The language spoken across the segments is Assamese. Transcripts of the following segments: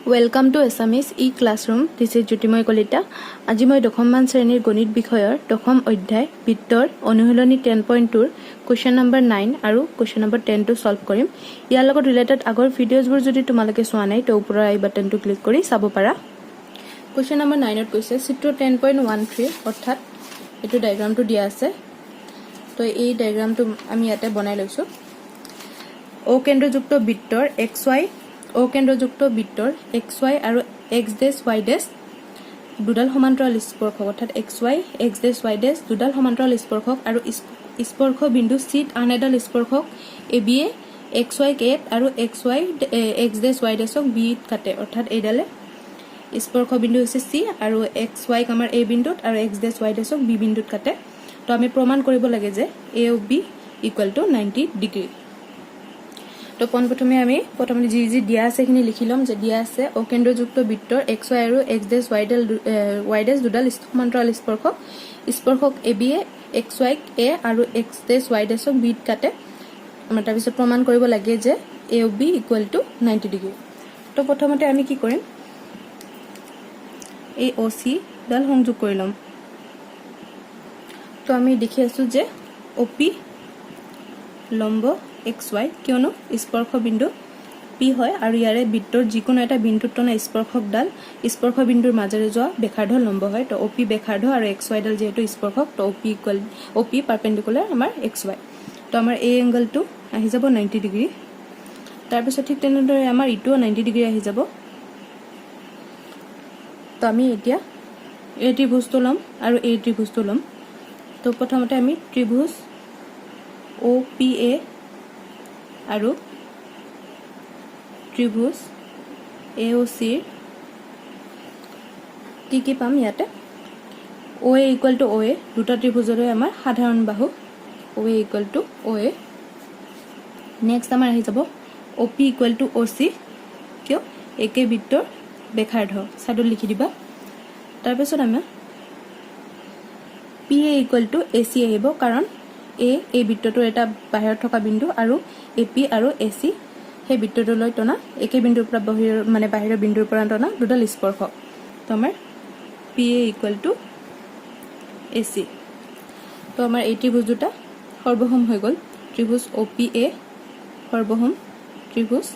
Welcome to Assamese e-classroom. This is Jyotimay Kolita. আজি মই দশমমান শ্ৰেণীৰ গণিত বিষয়ৰ দশম অধ্যায় বিত্তৰ অনুশীলনী 10.2 question number 9 আৰু question number 10 টো সলভ কৰিম। ইয়াৰ লগত ৰিলেটেড আগৰ ভিডিঅ'ছবোৰ যদি তোমালোকে চোৱা নাই তো ওপৰৰ আই বাটনটো ক্লিক কৰি চাব পাৰা। question number 9 ত কৈছে চিত্ৰ 10.13 অৰ্থাৎ এটো ডায়াগ্ৰামটো দিয়া আছে। তো এই ডায়াগ্ৰামটো আমি ইয়াতে বনাই লৈছো। O কেন্দ্ৰযুক্ত বৃত্তৰ xy O কেন্দ্ৰযুক্ত বৃত্তৰ xy আৰু x ডেশ y ডেশ দুডাল সমান্তৰাল স্পৰ্শক অৰ্থাৎ xy x ডেশ y ডেশ দুডাল সমান্তৰাল স্পৰ্শক আৰু স্পৰ্শ বিন্দু C আন এডাল স্পৰ্শক AB এ xy ক আৰু xy x ডেশ y ডেশক B ত কাটে অৰ্থাৎ এইডালে স্পৰ্শ বিন্দু হৈছে C আৰু xy আমাৰ A বিন্দুত আৰু x ডেশ y ডেশক B বিন্দুত কাটে। তো আমি প্ৰমাণ কৰিব লাগে যে A of B equal to 90 degree. তো প্ৰথমে আমি যি দিয়া আছে খিনি লিখি লম যে দিয়া আছে O কেন্দ্ৰযুক্ত বৃত্তৰ xy আৰু x ডেশ y ডেশ দুডাল সমান্তৰাল স্পৰ্শক AB এ xy a আৰু x ডেশ y ডেশক b ত কাটে। আমাৰ তাৰ পিছত প্ৰমাণ কৰিব লাগে যে A of B equal to 90 degree. তো প্ৰথমতে আমি কি কৰিম এই OC ডাল সংযোগ কৰি লম। তো আমি দেখি আছো যে OP লম্ব xy কিয়নো স্পৰ্শ বিন্দু P হয় আৰু ইয়াৰে বৃত্তৰ যিকোনো এটা বিন্দুত টনা স্পৰ্শকডাল স্পৰ্শ বিন্দুৰ মাজেৰে যোৱা বেখাৰ্ধ লম্ব হয়। তো OP বেখাৰ্ধ আৰু xy ডাল যেহেতু স্পৰ্শক তো OP পাৰপেন্ডিকুলাৰ আমাৰ xy। তো আমাৰ এই এংগলটো আহি যাব 90 ডিগ্ৰী। তাৰ পিছত ঠিক তেনেদৰে আমাৰ ইটোও 90 ডিগ্ৰী আহি যাব। তো আমি এতিয়া এই ত্ৰিভুজটো লম আৰু এই ত্ৰিভুজটো লম। তো প্ৰথমতে আমি ত্ৰিভুজ OPA আৰু ত্ৰিভুজ AOC কি পাম ইয়াতে OA equal to OA দুটা ত্ৰিভুজৰে আমাৰ সাধাৰণ বাহু OA equal to OA। Next আমাৰ আহি যাব OP equal to OC কিয় একে বৃত্তৰ বেখাৰ্ধ সাইডত লিখি দিবা। তাৰ পিছত আমাৰ PA equal to AC আহিব কাৰণ এই বৃত্তটোৰ এটা বাহিৰত থকা বিন্দু আৰু AP আৰু AC সেই বৃত্তটোলৈ টনা একে বিন্দুৰ পৰা বাহিৰৰ বিন্দুৰ পৰা টনা দুডাল স্পৰ্শক। তো আমাৰ PA equal to AC। তো আমাৰ এই ত্ৰিভুজ দুটা সৰ্বসম হৈ গ'ল ত্ৰিভুজ OPA সৰ্বসম ত্ৰিভুজ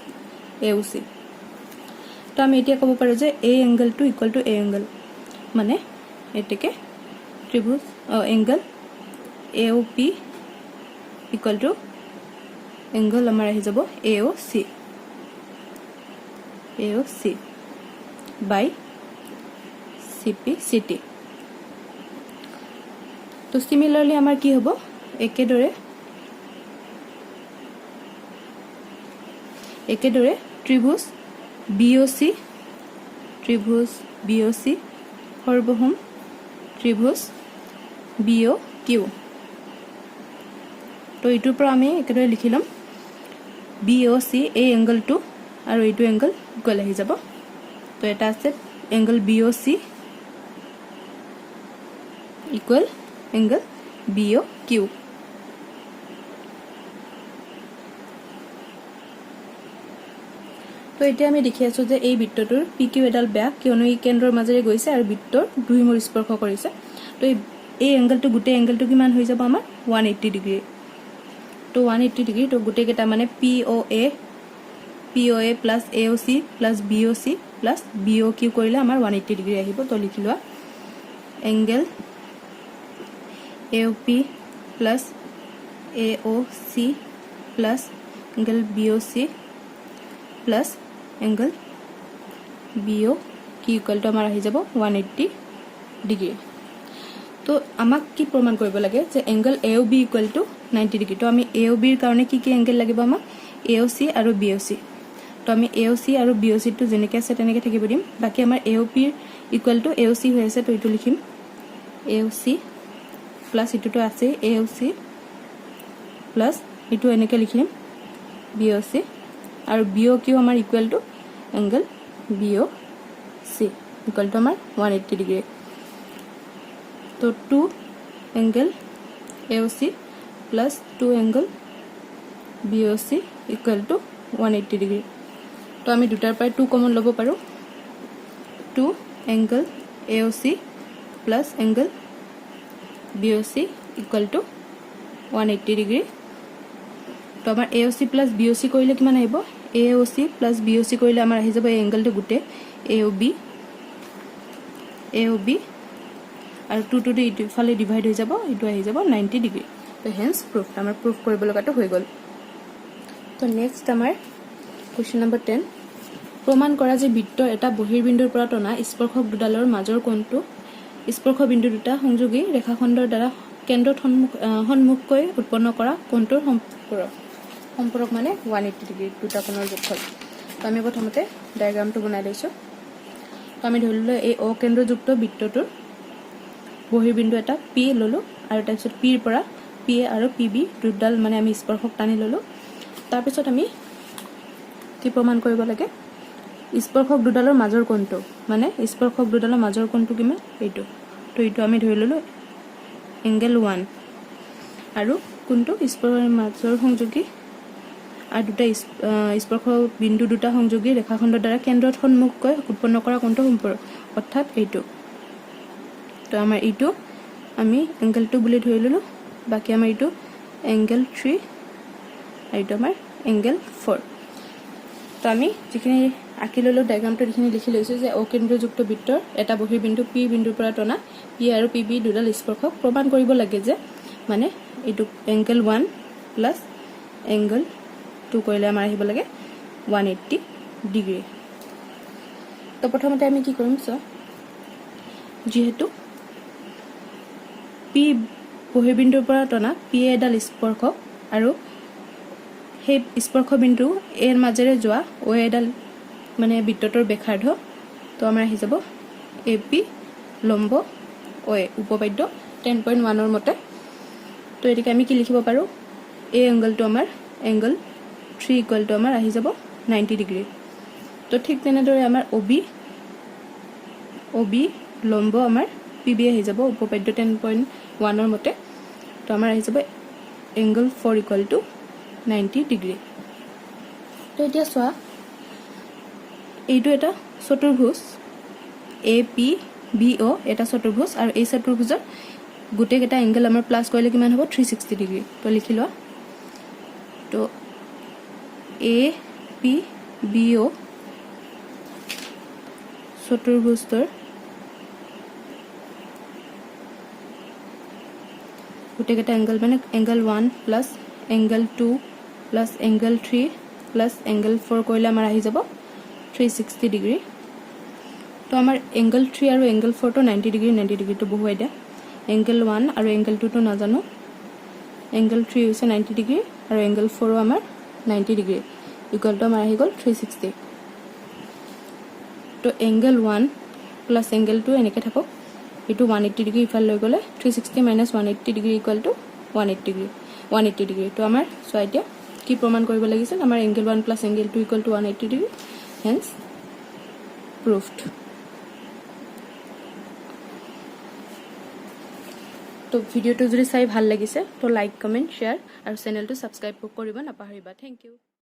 AOC। তো আমি এতিয়া ক'ব পাৰো যে এই এংগলটো ইকুৱেল টু এই এংগল মানে এতেকে ত্ৰিভুজ angle AOP equal to angle আমাৰ আহি যাব AOC by CPCT। তো similarly আমাৰ কি হ'ব একেদৰে ত্ৰিভুজ BOC সৰ্বসম ত্ৰিভুজ BOQ। তো ইটোৰ পৰা আমি একেদৰে লিখি লম BOC এই এংগলটো আৰু এইটো এংগল ইকুৱেল আহি যাব। তো এটা আছে angle BOC equal angle BOQ। তো এতিয়া আমি দেখি আছো যে এই বৃত্তটোৰ PQ এডাল বেয়া কিয়নো ই কেন্দ্ৰৰ মাজেৰে গৈছে আৰু বৃত্তৰ দুই মূৰ স্পৰ্শ কৰিছে। তো এই এংগলটো গোটেই এংগলটো কিমান হৈ যাব আমাৰ 180 ডিগ্ৰী। তো 180 ডিগ্ৰী তো গোটেই কেইটা মানে POA plus AOC plus BOC plus BOQ কৰিলে আমাৰ 180 ডিগ্ৰী আহিব। তো লিখি লোৱা angle AOP plus AOC plus angle BOC plus angle BOQ equal to আমাৰ আহি যাব 180 ডিগ্ৰী। তো আমাক কি প্ৰমাণ কৰিব লাগে যে angle AOB equal to 90 degree. তো আমি AOB ৰ কাৰণে কি এংগল লাগিব আমাক AOC আৰু BOC। তো আমি AOC আৰু BOC টো যেনেকৈ আছে তেনেকৈ থাকিব দিম। বাকি আমাৰ AOP ইকুৱেল টু AOC হৈ আছে তো এইটো লিখিম AOC প্লাস ইটোটো আছে AOC প্লাস ইটো এনেকৈ লিখিম BOC আৰু BOQ আমাৰ equal to angle BOC equal to আমাৰ 180 ডিগ্ৰী। তো 2 angle AOC plus 2 angle BOC equal to 180 degree। তো আমি দুটাৰ পৰা 2 কমন ল'ব পাৰো to angle AOC plus angle BOC equal to 180 degree. তো আমাৰ AOC plus BOC কৰিলে কিমান আহিব AOC plus BOC কৰিলে আমাৰ আহি যাব এই এংগলটো গুটে AOB আৰু 2 to the ইফালে ডিভাইড হৈ যাব ইটো আহি যাব 90 ডিগ্ৰী তো হেন্স প্ৰুফ আমাৰ প্ৰুফ কৰিব লগাটো হৈ গল তো নেক্সট আমাৰ কোৱেশ্চন নম্বৰ 10 প্ৰমাণ কৰা যে বৃত্ত এটা বহিৰ্বিন্দুৰ পৰা টনা স্পৰ্শক দুডালৰ মাজৰ কোণটো স্পৰ্শ বিন্দু দুটা সংযোগী ৰেখাখণ্ডৰ দ্বাৰা কেন্দ্ৰত সন্মুখকৈ উৎপন্ন কৰা কোণটোৰ সম্পূৰক মানে 180 ডিগ্ৰী দুটা কোণৰ যোগফল তো আমি প্ৰথমতে ডায়াগ্ৰামটো বনাই লৈছো তো আমি ধৰিলো এই অকেন্দ্ৰযুক্ত বৃত্তটোৰ বহিৰ্বিন্দু এটা P ললো আৰু তাৰপিছত P ৰ পৰা PA আৰু PB দুডাল মানে আমি স্পৰ্শক টানি ললো তাৰ পিছত আমি কি প্ৰমাণ কৰিব লাগে স্পৰ্শক দুডালৰ মাজৰ কোণটো মানে স্পৰ্শক দুডালৰ মাজৰ কোণটো কিমান এইটো তো এইটো আমি ধৰি ললো এংগল 1 আৰু কোণটো স্পৰ্শৰ মাজৰ সংযোগী আৰু দুটা স্পৰ্শ বিন্দু দুটা সংযোগী ৰেখাখণ্ডৰ দ্বাৰা কেন্দ্ৰত সন্মুখকৈ উৎপন্ন কৰা কোণটো সম্পূৰক অৰ্থাৎ এইটো তো আমাৰ এইটো আমি এংগল 2 বুলি ধৰি ললো বাকি আমাৰ এইটো এংগল 3 আৰু এইটো আমাৰ এংগল 4 তো আমি যিখিনি আঁকি ললো ডায়াগ্ৰামটো যিখিনি লিখি লৈছো যে অকেন্দ্ৰযুক্ত বৃত্তৰ এটা বহিৰ্বিন্দু P বিন্দুৰ পৰা টনা P আৰু PB দুডাল স্পৰ্শক প্ৰমাণ কৰিব লাগে যে মানে এইটো এংগল 1 প্লাস এংগল 2 কৰিলে আমাৰ আহিব লাগে 180 ডিগ্ৰী তো প্ৰথমতে আমি কি কৰিম সো যেহেতু P বহিৰ্বিন্দুৰ পৰা টনা PA এডাল স্পৰ্শক আৰু সেই স্পৰ্শ বিন্দু এৰ মাজেৰে যোৱা O এডাল মানে বৃত্তটোৰ ব্যাসাৰ্ধ তো আমাৰ আহি যাব AP লম্ব OA উপপাদ্য 10.1 ৰ মতে তো এটিকে আমি কি লিখিব পাৰো এই এংগলটো আমাৰ এংগল 3 ইকুৱেল টু আমাৰ আহি যাব 90 ডিগ্ৰী তো ঠিক তেনেদৰে আমাৰ OB লম্ব আমাৰ PB আহি যাব উপপাদ্য 10.1 ৰ মতে তো আমাৰ আহি যাব এংগল 4 ইকুৱেল টু 90 ডিগ্ৰী তো এতিয়া চোৱা এইটো এটা চতুৰ্ভুজ APBO এটা চতুৰ্ভুজ আৰু এই চতুৰ্ভুজৰ গুটে কেটা এংগল আমাৰ প্লাস কৰিলে কিমান হ'ব 360 ডিগ্ৰী তো লিখি লোৱা তো APBO চতুৰ্ভুজৰ গুটে কেটা এংগল মানে angle 1 plus angle 2 plus angle 3 plus angle 4 কৰিলে আমাৰ আহি যাব 360 ডিগ্ৰী তো আমাৰ এংগল 3 আৰু এংগল 4 তো 90 ডিগ্ৰী তো বহুৱাই দিয়া এংগল 1 আৰু এংগল 2 তো নাজানো এংগল 3 হৈছে 90 ডিগ্ৰী আৰু এংগল 4 ও আমাৰ 90 ডিগ্ৰী ইকুৱেল টু আমাৰ আহি গল 360 তো এংগল 1 প্লাস এংগল 2 এনেকে থাকক এটো 180 ডিগ্ৰী ইফাল লৈ গলে 360 minus 180 degree equal to 180 degree তো আমাৰ সো এতিয়া কি প্ৰমাণ কৰিব লাগিছে আমাৰ angle 1 plus angle 2 equal to 180 degree hence proved তো ভিডিওটো যদি চাই ভাল লাগিছে তো লাইক কমেন্ট শেয়াৰ আৰু চেনেলটো সাবস্ক্ৰাইব কৰিব নাপাহৰিবা থ্যাংক ইউ